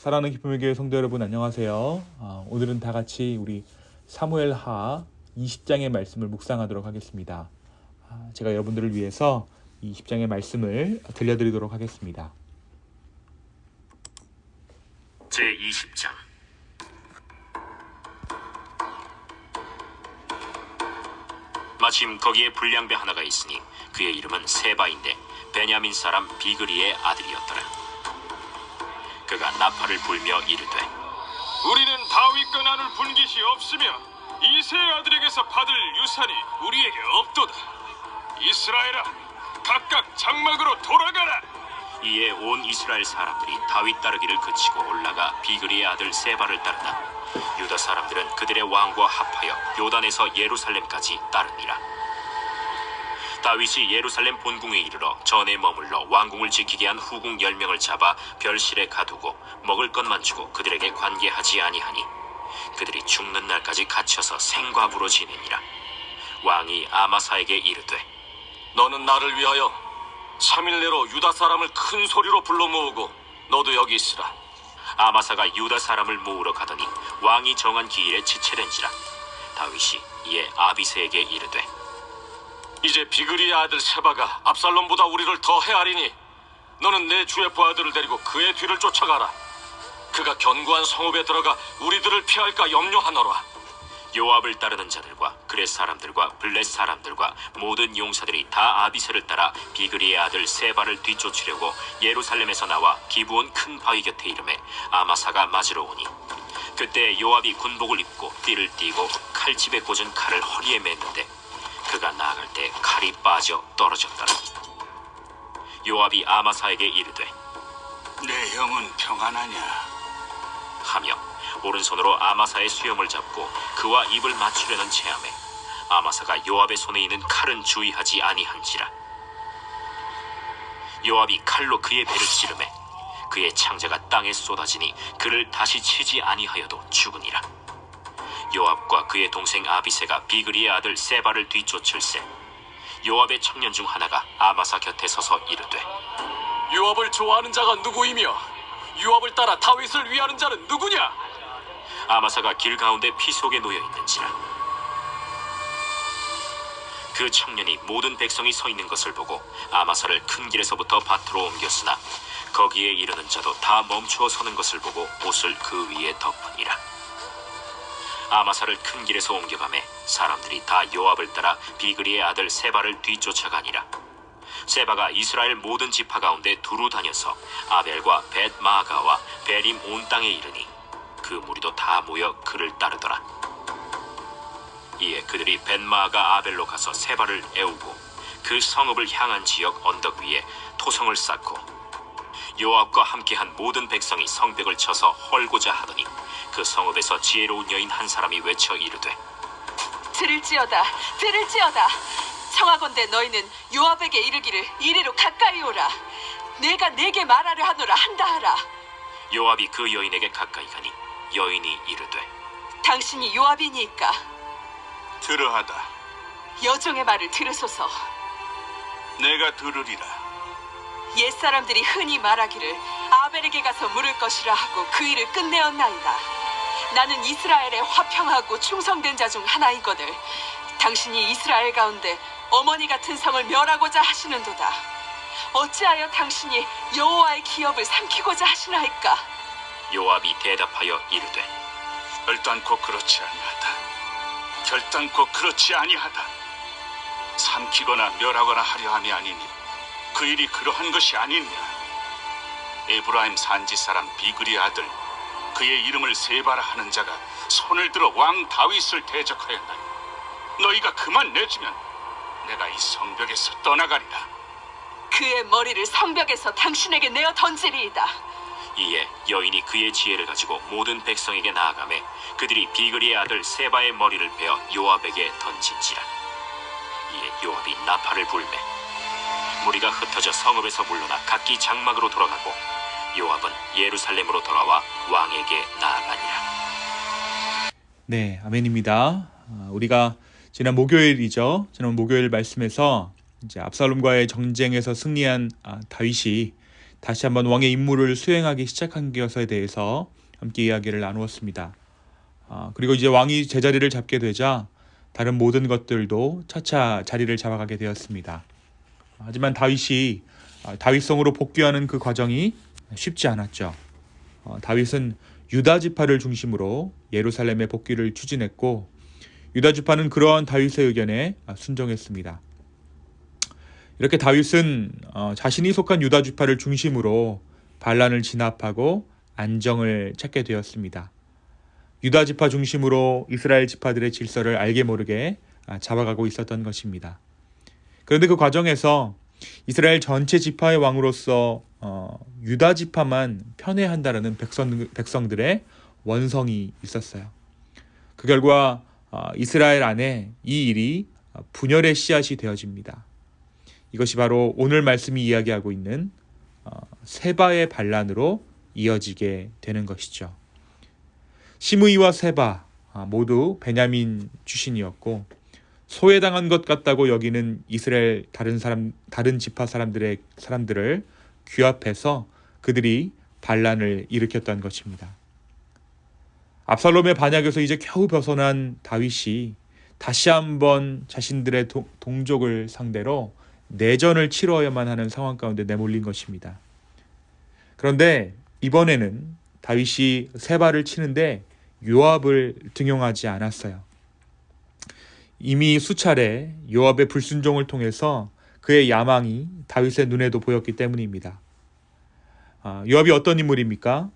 사랑하는 기쁨의 교회 성도 여러분 안녕하세요. 오늘은 다 같이 우리 사무엘하 20장의 말씀을 묵상하도록 하겠습니다. 제가 여러분들을 위해서 이 20장의 말씀을 들려드리도록 하겠습니다. 제20장. 마침 거기에 불량배 하나가 있으니 그의 이름은 세바인데 베냐민 사람 비그리의 아들이었더라. 그가 나팔을 불며 이르되, 우리는 다윗과 나눌 분깃이 없으며 이새의 아들에게서 받을 유산이 우리에게 없도다. 이스라엘아, 각각 장막으로 돌아가라. 이에 온 이스라엘 사람들이 다윗 따르기를 그치고 올라가 비그리의 아들 세바를 따르나 유다 사람들은 그들의 왕과 합하여 요단에서 예루살렘까지 따르니라. 다윗이 예루살렘 본궁에 이르러 전에 머물러 왕궁을 지키게 한 후궁 10명을 잡아 별실에 가두고 먹을 것만 주고 그들에게 관계하지 아니하니 그들이 죽는 날까지 갇혀서 생과부로 지내니라. 왕이 아마사에게 이르되, 너는 나를 위하여 3일 내로 유다 사람을 큰 소리로 불러 모으고 너도 여기 있으라. 아마사가 유다 사람을 모으러 가더니 왕이 정한 기일에 지체된지라. 다윗이 이에 아비새에게 이르되, 이제 비그리의 아들 세바가 압살롬보다 우리를 더 헤아리니 너는 내 주의 부하들을 데리고 그의 뒤를 쫓아가라. 그가 견고한 성읍에 들어가 우리들을 피할까 염려하노라. 요압을 따르는 자들과 그렛 사람들과 블렛 사람들과 모든 용사들이 다 아비새를 따라 비그리의 아들 세바를 뒤쫓으려고 예루살렘에서 나와 기브온 큰 바위 곁에 이르매 아마사가 맞으러 오니 그때 요압이 군복을 입고 띠를 띠고 칼집에 꽂은 칼을 허리에 맸는데 그가 나아갈 때 칼이 빠져 떨어졌더라. 요압이 아마사에게 이르되, 내 영은 평안하냐? 하며 오른손으로 아마사의 수염을 잡고 그와 입을 맞추려는 체함에 아마사가 요압의 손에 있는 칼은 주의하지 아니한지라. 요압이 칼로 그의 배를 찌르매 그의 창자가 땅에 쏟아지니 그를 다시 치지 아니하여도 죽으니라. 요압과 그의 동생 아비새가 비그리의 아들 세바를 뒤쫓을세 요압의 청년 중 하나가 아마사 곁에 서서 이르되, 요압을 좋아하는 자가 누구이며 요압을 따라 다윗을 위하는 자는 누구냐? 아마사가 길 가운데 피 속에 놓여 있는지라. 그 청년이 모든 백성이 서 있는 것을 보고 아마사를 큰 길에서부터 밭으로 옮겼으나 거기에 이르는 자도 다 멈추어 서는 것을 보고 옷을 그 위에 덮으니라. 아마사를 큰 길에서 옮겨가매 사람들이 다 요압을 따라 비그리의 아들 세바를 뒤쫓아가니라. 세바가 이스라엘 모든 지파 가운데 두루 다녀서 아벨과 벳마가와 베림 온 땅에 이르니 그 무리도 다 모여 그를 따르더라. 이에 그들이 벳마가 아벨로 가서 세바를 애우고 그 성읍을 향한 지역 언덕 위에 토성을 쌓고 요압과 함께한 모든 백성이 성벽을 쳐서 헐고자 하더니 그 성읍에서 지혜로운 여인 한 사람이 외쳐 이르되, 들을지어다 들을지어다 청하건대 너희는 요압에게 이르기를 이리로 가까이 오라. 내가 내게 말하려 하노라 한다 하라. 요압이 그 여인에게 가까이 가니 여인이 이르되, 당신이 요압이니까 들으하다. 여종의 말을 들으소서. 내가 들으리라. 옛사람들이 흔히 말하기를 아벨에게 가서 물을 것이라 하고 그 일을 끝내었나이다. 나는 이스라엘에 화평하고 충성된 자 중 하나이거늘 당신이 이스라엘 가운데 어머니 같은 성을 멸하고자 하시는도다. 어찌하여 당신이 여호와의 기업을 삼키고자 하시나이까? 요압이 대답하여 이르되, 결단코 그렇지 아니하다. 결단코 그렇지 아니하다. 삼키거나 멸하거나 하려 함이 아니니 그 일이 그러한 것이 아니냐. 에브라임 산지 사람 비그리의 아들 그의 이름을 세바라 하는 자가 손을 들어 왕 다윗을 대적하였나니 너희가 그만 내주면 내가 이 성벽에서 떠나가리라. 그의 머리를 성벽에서 당신에게 내어 던지리이다. 이에 여인이 그의 지혜를 가지고 모든 백성에게 나아가매 그들이 비그리의 아들 세바의 머리를 베어 요압에게 던진지라. 이에 요압이 나팔을 불매 무리가 흩어져 성읍에서 물러나 각기 장막으로 돌아가고 요압은 예루살렘으로 돌아와 왕에게 나아가니라. 네, 아멘입니다. 우리가 지난 목요일 말씀에서 이제 압살롬과의 전쟁에서 승리한 다윗이 다시 한번 왕의 임무를 수행하기 시작한 것에 대해서 함께 이야기를 나누었습니다. 그리고 이제 왕이 제자리를 잡게 되자 다른 모든 것들도 차차 자리를 잡아가게 되었습니다. 하지만 다윗이 다윗성으로 복귀하는 그 과정이 쉽지 않았죠. 다윗은 유다 지파를 중심으로 예루살렘의 복귀를 추진했고 유다 지파는 그러한 다윗의 의견에 순종했습니다. 이렇게 다윗은 자신이 속한 유다 지파를 중심으로 반란을 진압하고 안정을 찾게 되었습니다. 유다 지파 중심으로 이스라엘 지파들의 질서를 알게 모르게 잡아가고 있었던 것입니다. 그런데 그 과정에서 이스라엘 전체 지파의 왕으로서 유다 지파만 편애한다라는 백성들의 원성이 있었어요. 그 결과 이스라엘 안에 이 일이 분열의 씨앗이 되어집니다. 이것이 바로 오늘 말씀이 이야기하고 있는 세바의 반란으로 이어지게 되는 것이죠. 시므이와 세바 모두 베냐민 출신이었고 소외당한 것 같다고 여기는 이스라엘 다른 지파 사람들을 규합해서 그들이 반란을 일으켰던 것입니다. 압살롬의 반역에서 이제 겨우 벗어난 다윗이 다시 한번 자신들의 동족을 상대로 내전을 치러야만 하는 상황 가운데 내몰린 것입니다. 그런데 이번에는 다윗이 세바를 치는데 요압을 등용하지 않았어요. 이미 수차례 요압의 불순종을 통해서 그의 야망이 다윗의 눈에도 보였기 때문입니다. 요압이 어떤 인물입니까?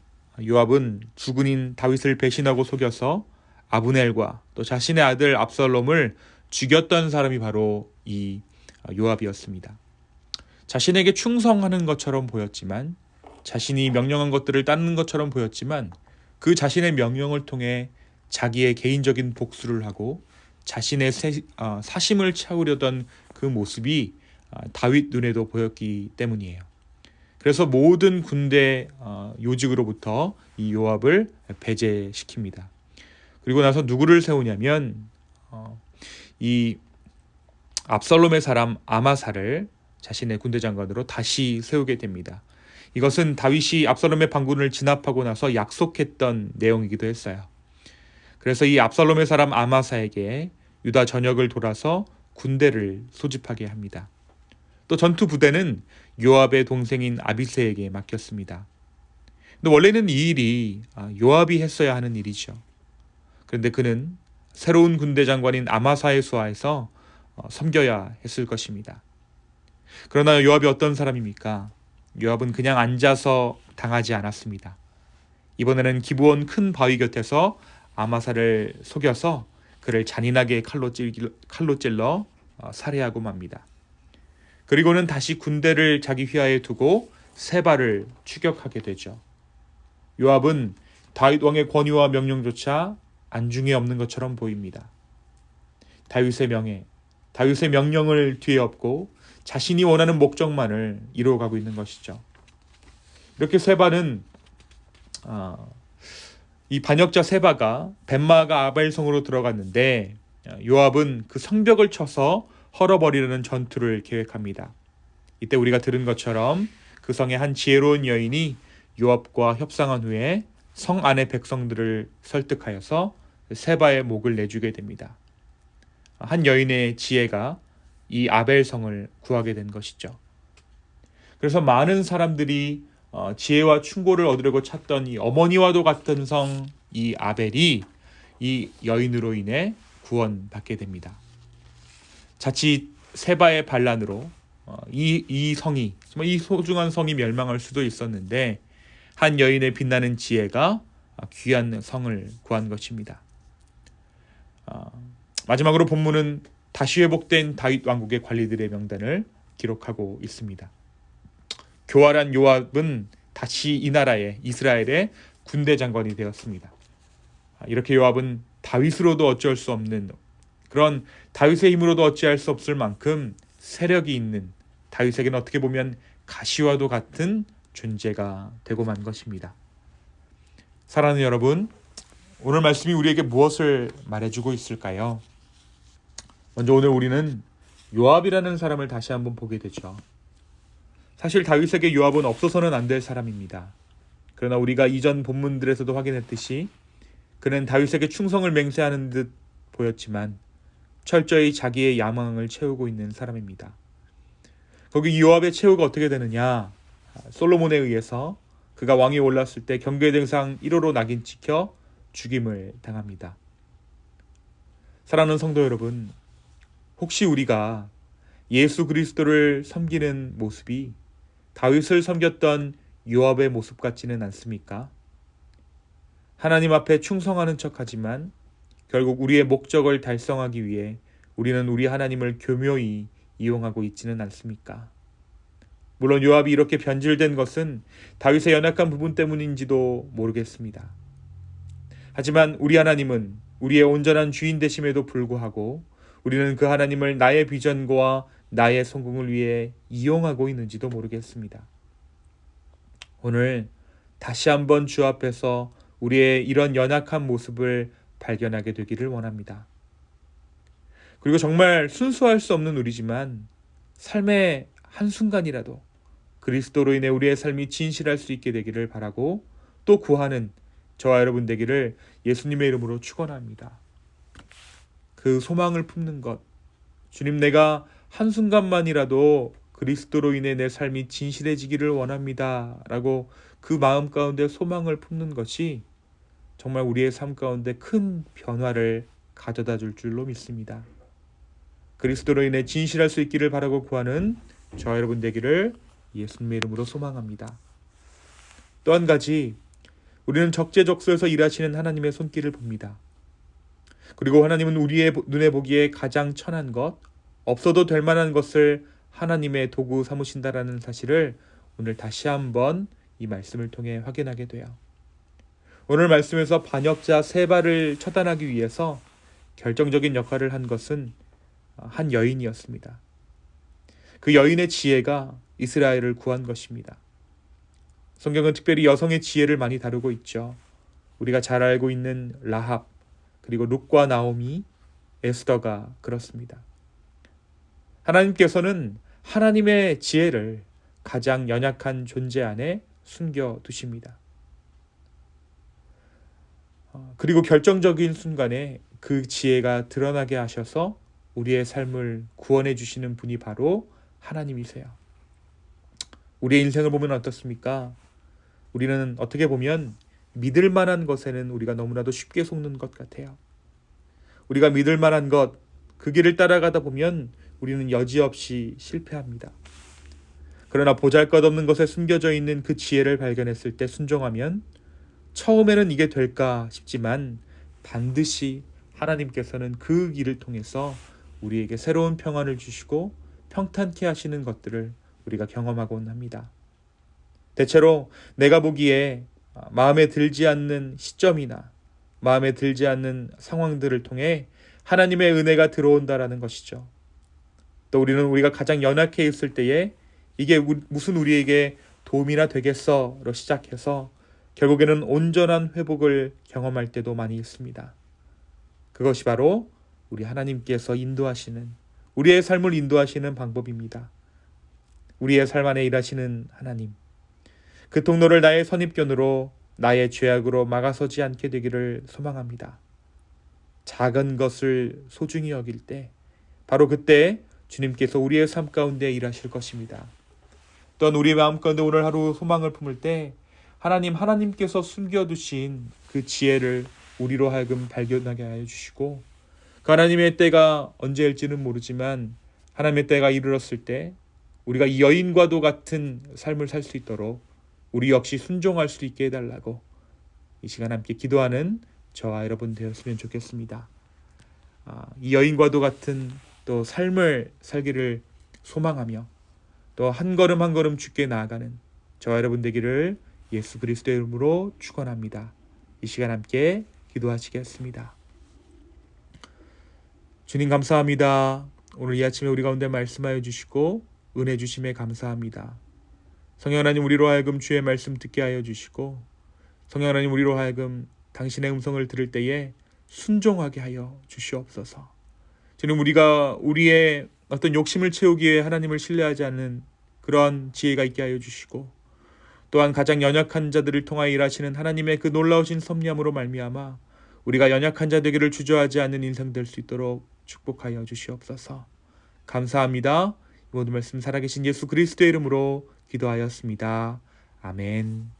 요압은 주군인 다윗을 배신하고 속여서 아브넬과 또 자신의 아들 압살롬을 죽였던 사람이 바로 이 요압이었습니다. 자신에게 충성하는 것처럼 보였지만 자신이 명령한 것들을 따르는 것처럼 보였지만 그 자신의 명령을 통해 자기의 개인적인 복수를 하고 자신의 사심을 채우려던 그 모습이 다윗 눈에도 보였기 때문이에요. 그래서 모든 군대 요직으로부터 이 요압을 배제시킵니다. 그리고 나서 누구를 세우냐면 이 압살롬의 사람 아마사를 자신의 군대 장관으로 다시 세우게 됩니다. 이것은 다윗이 압살롬의 반군을 진압하고 나서 약속했던 내용이기도 했어요. 그래서 이 압살롬의 사람 아마사에게 유다 전역을 돌아서 군대를 소집하게 합니다. 또 전투 부대는 요압의 동생인 아비새에게 맡겼습니다. 근데 원래는 이 일이 요압이 했어야 하는 일이죠. 그런데 그는 새로운 군대 장관인 아마사의 수하에서 섬겨야 했을 것입니다. 그러나 요압이 어떤 사람입니까? 요압은 그냥 앉아서 당하지 않았습니다. 이번에는 기브온 큰 바위 곁에서 아마사를 속여서 그를 잔인하게 칼로 찔러 살해하고 맙니다. 그리고는 다시 군대를 자기 휘하에 두고 세바를 추격하게 되죠. 요압은 다윗 왕의 권위와 명령조차 안중에 없는 것처럼 보입니다. 다윗의 명예, 다윗의 명령을 뒤에 업고 자신이 원하는 목적만을 이루어가고 있는 것이죠. 이렇게 세바는 이 반역자 세바가 벤마가 아벨성으로 들어갔는데 요압은 그 성벽을 쳐서 헐어버리려는 전투를 계획합니다. 이때 우리가 들은 것처럼 그 성의 한 지혜로운 여인이 요압과 협상한 후에 성 안의 백성들을 설득하여서 세바의 목을 내주게 됩니다. 한 여인의 지혜가 이 아벨성을 구하게 된 것이죠. 그래서 많은 사람들이 지혜와 충고를 얻으려고 찾던 이 어머니와도 같은 성 이 아벨이 이 여인으로 인해 구원받게 됩니다. 자칫 세바의 반란으로 이 성이 정말 이 소중한 성이 멸망할 수도 있었는데 한 여인의 빛나는 지혜가 귀한 성을 구한 것입니다. 마지막으로 본문은 다시 회복된 다윗 왕국의 관리들의 명단을 기록하고 있습니다. 교활한 요압은 다시 이 나라의 이스라엘의 군대 장관이 되었습니다. 이렇게 요압은 다윗으로도 어찌할 수 없는 그런 다윗의 힘으로도 어찌할 수 없을 만큼 세력이 있는 다윗에게는 어떻게 보면 가시와도 같은 존재가 되고 만 것입니다. 사랑하는 여러분, 오늘 말씀이 우리에게 무엇을 말해주고 있을까요? 먼저 오늘 우리는 요압이라는 사람을 다시 한번 보게 되죠. 사실 다윗에게 요압은 없어서는 안 될 사람입니다. 그러나 우리가 이전 본문들에서도 확인했듯이 그는 다윗에게 충성을 맹세하는 듯 보였지만 철저히 자기의 야망을 채우고 있는 사람입니다. 거기 요압의 최후가 어떻게 되느냐? 솔로몬에 의해서 그가 왕위에 올랐을 때 경계대상 1호로 낙인 찍혀 죽임을 당합니다. 사랑하는 성도 여러분, 혹시 우리가 예수 그리스도를 섬기는 모습이 다윗을 섬겼던 요압의 모습 같지는 않습니까? 하나님 앞에 충성하는 척하지만 결국 우리의 목적을 달성하기 위해 우리는 우리 하나님을 교묘히 이용하고 있지는 않습니까? 물론 요압이 이렇게 변질된 것은 다윗의 연약한 부분 때문인지도 모르겠습니다. 하지만 우리 하나님은 우리의 온전한 주인 되심에도 불구하고 우리는 그 하나님을 나의 비전과 나의 성공을 위해 이용하고 있는지도 모르겠습니다. 오늘 다시 한번 주 앞에서 우리의 이런 연약한 모습을 발견하게 되기를 원합니다. 그리고 정말 순수할 수 없는 우리지만 삶의 한순간이라도 그리스도로 인해 우리의 삶이 진실할 수 있게 되기를 바라고 또 구하는 저와 여러분 되기를 예수님의 이름으로 축원합니다. 그 소망을 품는 것, 주님, 내가 한순간만이라도 그리스도로 인해 내 삶이 진실해지기를 원합니다 라고 그 마음 가운데 소망을 품는 것이 정말 우리의 삶 가운데 큰 변화를 가져다 줄 줄로 믿습니다. 그리스도로 인해 진실할 수 있기를 바라고 구하는 저와 여러분 되기를 예수님의 이름으로 소망합니다. 또 한 가지, 우리는 적재적소에서 일하시는 하나님의 손길을 봅니다. 그리고 하나님은 우리의 눈에 보기에 가장 천한 것, 없어도 될 만한 것을 하나님의 도구 삼으신다라는 사실을 오늘 다시 한번 이 말씀을 통해 확인하게 돼요. 오늘 말씀에서 반역자 세바를 처단하기 위해서 결정적인 역할을 한 것은 한 여인이었습니다. 그 여인의 지혜가 이스라엘을 구한 것입니다. 성경은 특별히 여성의 지혜를 많이 다루고 있죠. 우리가 잘 알고 있는 라합, 그리고 룻과 나오미, 에스더가 그렇습니다. 하나님께서는 하나님의 지혜를 가장 연약한 존재 안에 숨겨두십니다. 그리고 결정적인 순간에 그 지혜가 드러나게 하셔서 우리의 삶을 구원해 주시는 분이 바로 하나님이세요. 우리의 인생을 보면 어떻습니까? 우리는 어떻게 보면 믿을 만한 것에는 우리가 너무나도 쉽게 속는 것 같아요. 우리가 믿을 만한 것, 그 길을 따라가다 보면 우리는 여지없이 실패합니다. 그러나 보잘것없는 것에 숨겨져 있는 그 지혜를 발견했을 때 순종하면 처음에는 이게 될까 싶지만 반드시 하나님께서는 그 길을 통해서 우리에게 새로운 평안을 주시고 평탄케 하시는 것들을 우리가 경험하곤 합니다. 대체로 내가 보기에 마음에 들지 않는 시점이나 마음에 들지 않는 상황들을 통해 하나님의 은혜가 들어온다라는 것이죠. 또 우리가 가장 연약해 있을 때에 이게 무슨 우리에게 도움이나 되겠어로 시작해서 결국에는 온전한 회복을 경험할 때도 많이 있습니다. 그것이 바로 우리 하나님께서 인도하시는, 우리의 삶을 인도하시는 방법입니다. 우리의 삶 안에 일하시는 하나님, 그 통로를 나의 선입견으로 나의 죄악으로 막아서지 않게 되기를 소망합니다. 작은 것을 소중히 여길 때 바로 그때 주님께서 우리의 삶 가운데 일하실 것입니다. 또한 우리의 마음 가운데 오늘 하루 소망을 품을 때 하나님께서 숨겨두신 그 지혜를 우리로 하여금 발견하게 하여 주시고 그 하나님의 때가 언제일지는 모르지만 하나님의 때가 이르렀을 때 우리가 이 여인과도 같은 삶을 살 수 있도록 우리 역시 순종할 수 있게 해달라고 이 시간 함께 기도하는 저와 여러분 되었으면 좋겠습니다. 이 여인과도 같은 또 삶을 살기를 소망하며 또 한 걸음 한 걸음 주께 나아가는 저와 여러분 되기를 예수 그리스도의 이름으로 축원합니다. 이 시간 함께 기도하시겠습니다. 주님 감사합니다. 오늘 이 아침에 우리 가운데 말씀하여 주시고 은혜 주심에 감사합니다. 성령 하나님, 우리로 하여금 주의 말씀 듣게 하여 주시고 성령 하나님, 우리로 하여금 당신의 음성을 들을 때에 순종하게 하여 주시옵소서. 주님, 우리가 우리의 어떤 욕심을 채우기 위해 하나님을 신뢰하지 않는 그런 지혜가 있게 하여 주시고 또한 가장 연약한 자들을 통하여 일하시는 하나님의 그 놀라우신 섭리함으로 말미암아 우리가 연약한 자 되기를 주저하지 않는 인생 될 수 있도록 축복하여 주시옵소서. 감사합니다. 이 모든 말씀 살아계신 예수 그리스도의 이름으로 기도하였습니다. 아멘.